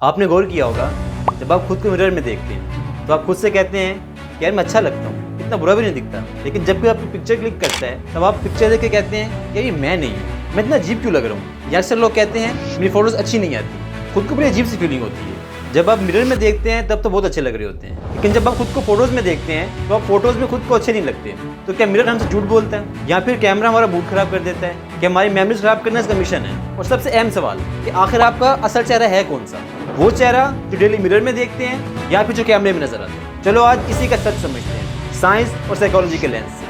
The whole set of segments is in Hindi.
आपने गौर किया होगा, जब आप खुद को मिरर में देखते हैं तो आप खुद से कहते हैं कि यार मैं अच्छा लगता हूँ, इतना बुरा भी नहीं दिखता। लेकिन जब कोई आपकी पिक्चर क्लिक करता है तब आप पिक्चर देख के कहते हैं यार ये मैं नहीं हूँ, मैं इतना अजीब क्यों लग रहा हूँ। या अक्सर लोग कहते हैं मेरी फोटोज़ अच्छी नहीं आती, खुद को बड़ी अजीब सी फीलिंग होती है। जब आप मिरर में देखते हैं तब तो बहुत अच्छे लग रहे होते हैं, लेकिन जब आप खुद को फोटोज़ में देखते हैं तो आप फोटोज़ में खुद को अच्छे नहीं लगते। तो क्या मिरर हमसे झूठ बोलता है या फिर कैमरा हमारा मूड खराब कर देता है? कि हमारी मेमोरीज खराब करना इसका मिशन है? और सबसे अहम सवाल कि आखिर आपका असल चेहरा है कौन सा? वो चेहरा जो डेली मिरर में देखते हैं या फिर जो कैमरे में नजर आता है? चलो आज इसी का सच समझते हैं साइंस और साइकोलॉजी के लेंस से।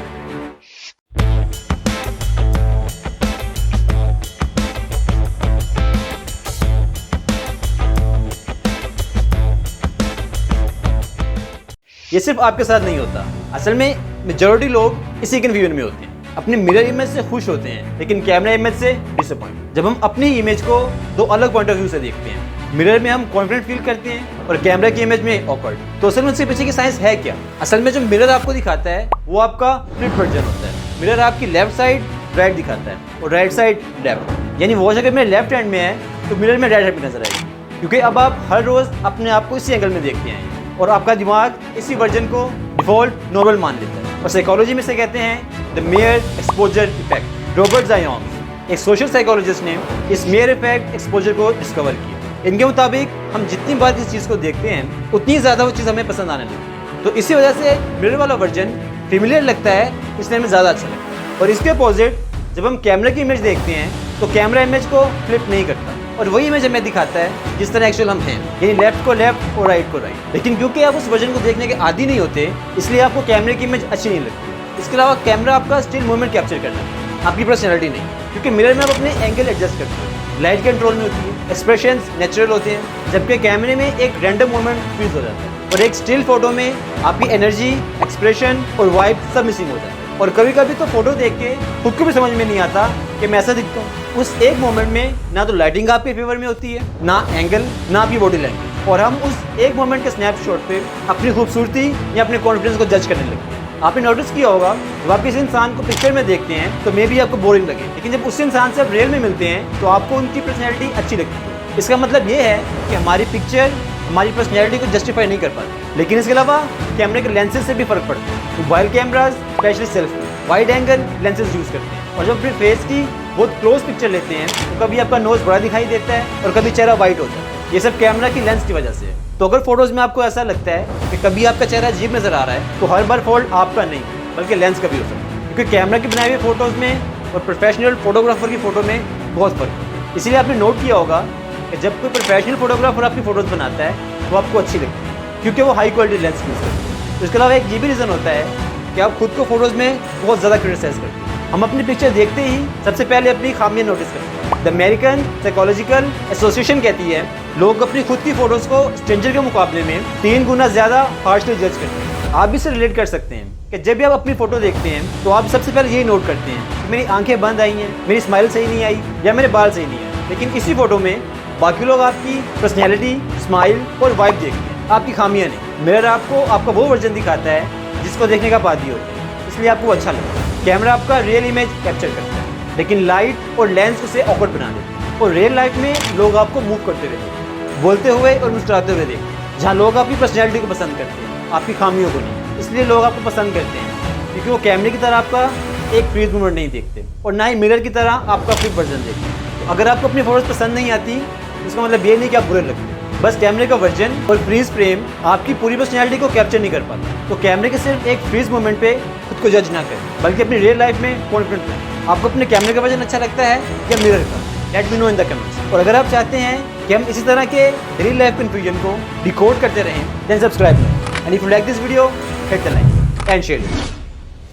ये सिर्फ आपके साथ नहीं होता, असल में मेजॉरिटी लोग इसी कन्फ्यूजन में होते हैं। अपने मिरर इमेज से खुश होते हैं लेकिन कैमरा इमेज से डिसअपॉइंट। जब हम अपनी इमेज को दो अलग पॉइंट ऑफ व्यू से देखते हैं, मिरर में हम कॉन्फिडेंट फील करते हैं और कैमरा की इमेज में ऑकवर्ड। तो असल में उसके पीछे की साइंस है क्या? असल में जो मिरर आपको दिखाता है वो आपका फ्लिप वर्जन होता है। मिरर आपकी लेफ्ट साइड राइट दिखाता है और राइट साइड लेफ्ट। यानी वॉच अगर मेरे लेफ्ट हैंड में है तो मिरर में राइट हैंड में नजर आएगी, क्योंकि अब आप हर रोज अपने आप को इसी एंगल में देखते हैं और आपका दिमाग इसी वर्जन को डिफॉल्ट नॉर्मल मान लेता है। और साइकोलॉजी में से कहते हैं the mere exposure effect. Robert Zajonc, एक सोशल साइकोलॉजिस्ट, ने इस मेयर इफेक्ट एक्सपोजर को डिस्कवर किया। इनके मुताबिक हम जितनी बार किसी चीज़ को देखते हैं उतनी ज़्यादा वो चीज़ हमें पसंद आने लगती है। तो इसी वजह से मिरर वाला वर्जन फेमिलियर लगता है, इसलिए हमें ज़्यादा अच्छा लगता है। और इसके अपोजिट जब हम कैमरा की इमेज देखते हैं तो कैमरा इमेज को फ्लिप नहीं करता और वही इमेज हमें दिखाता है जिस तरह एक्चुअल हम हैं, यानी लेफ्ट को लेफ्ट और राइट को राइट। लेकिन क्योंकि आप उस वर्जन को देखने के आदी नहीं होते, इसलिए आपको कैमरे की इमेज अच्छी नहीं लगती। इसके अलावा कैमरा आपका स्टिल मूवमेंट कैप्चर करता है, आपकी पर्सनैलिटी नहीं, क्योंकि मिरर में आप अपने एंगल एडजस्ट करते हैं, लाइट कंट्रोल में होती है, एक्सप्रेशंस नेचुरल होते हैं, जबकि कैमरे में एक रैंडम मूवमेंट फ्रीज हो जाता है। और एक स्टिल फोटो में आपकी एनर्जी, एक्सप्रेशन और वाइब सब मिसिंग हो जाता है। और कभी कभी तो फोटो देख के खुद को भी समझ में नहीं आता कि मैं ऐसा दिखता हूँ। उस एक मोमेंट में ना तो लाइटिंग आपके फेवर में होती है, ना एंगल, ना आपकी बॉडी लैंग्वेज, और हम उस एक मोमेंट के स्नैपशॉट पे अपनी खूबसूरती या अपने कॉन्फिडेंस को जज करने लगते हैं। आपने नोटिस किया होगा, जब आप किसी इंसान को पिक्चर में देखते हैं तो मे भी आपको बोरिंग लगे, लेकिन जब उस इंसान से आप रियल में मिलते हैं तो आपको उनकी पर्सनैलिटी अच्छी लगती है। इसका मतलब ये है कि हमारी पिक्चर हमारी पर्सनैलिटी को जस्टिफाई नहीं कर पाती। लेकिन इसके अलावा कैमरे के लेंसेज से भी फर्क पड़ता है। Mobile cameras specially selfie wide angle lenses use करते हैं, और जब अपने फेस की बहुत क्लोज पिक्चर लेते हैं तो कभी आपका नोज बड़ा दिखाई देता है और कभी चेहरा वाइट होता है। ये सब कैमरा की लेंस की वजह से है। तो अगर फोटोज़ में आपको ऐसा लगता है कि कभी आपका चेहरा अजीब नजर आ रहा है तो हर बार फॉल्ट आपका नहीं बल्कि लेंस का भी हो सकता है, क्योंकि कैमरा के बनाए हुए फोटोज़ में और प्रोफेशनल फोटोग्राफर की फ़ोटो में बहुत फ़र्क है। इसीलिए आपने नोट किया होगा कि जब कोई प्रोफेशनल फोटोग्राफर आपकी फ़ोटोज़ बनाता है तो आपको अच्छी लगती है, क्योंकि वो हाई क्वालिटी लेंस यूज़ करते हैं। तो इसके अलावा एक ये भी रीज़न होता है कि आप खुद को फोटोज़ में बहुत ज़्यादा क्रिटिसाइज करते हैं। हम अपनी पिक्चर देखते ही सबसे पहले अपनी खामियां नोटिस करते हैं। द अमेरिकन साइकोलॉजिकल एसोसिएशन कहती है लोग अपनी खुद की फोटोज़ को स्ट्रेंजर के मुकाबले में 3 गुना ज़्यादा हार्शली जज करते हैं। आप भी इससे रिलेट कर सकते हैं कि जब भी आप अपनी फ़ोटो देखते हैं तो आप सबसे पहले यही नोट करते हैं कि मेरी आंखें बंद आई हैं, मेरी स्माइल सही नहीं आई या मेरे बाल सही नहीं आए। लेकिन इसी फोटो में बाकी लोग आपकी पर्सनैलिटी, स्माइल और वाइब देखते हैं, आपकी खामियाँ नहीं। मिरर आपको आपका वो वर्जन दिखाता है जिसको देखने का बादी होता है, इसलिए आपको अच्छा लगता है। कैमरा आपका रियल इमेज कैप्चर करता है, लेकिन लाइट और लेंस उसे ऑकवर्ड बना देते हैं। और रियल लाइफ में लोग आपको मूव करते रहते हैं, बोलते हुए और मुस्कुराते हुए देखते हैं, जहाँ लोग आपकी पर्सनैलिटी को पसंद करते हैं, आपकी खामियों को नहीं। इसलिए लोग आपको पसंद करते हैं, क्योंकि वो कैमरे की तरह आपका एक फ्रीज मूवमेंट नहीं देखते और ना ही मिरर की तरह आपका फ्लिप वर्जन देखते हैं। तो अगर आपको अपनी फोटोज़ पसंद नहीं आती इसका मतलब ये नहीं कि आप बुरे लगते, बस कैमरे का वर्जन और फ्रीज फ्रेम आपकी पूरी पर्सनैलिटी को कैप्चर नहीं कर पाता। तो कैमरे के सिर्फ एक फ्रीज मोमेंट पे खुद को जज ना करें, बल्कि अपनी रियल लाइफ में कॉन्फिडेंट रहें। आपको अपने कैमरे का वर्जन अच्छा लगता है या मिरर का? Let me know in the comments. और अगर आप चाहते हैं कि हम इसी तरह के रियल लाइफ कन्फ्यूजन को डिकोड करते रहें, देन सब्सक्राइब करें। And if you like this video, hit the like and share it.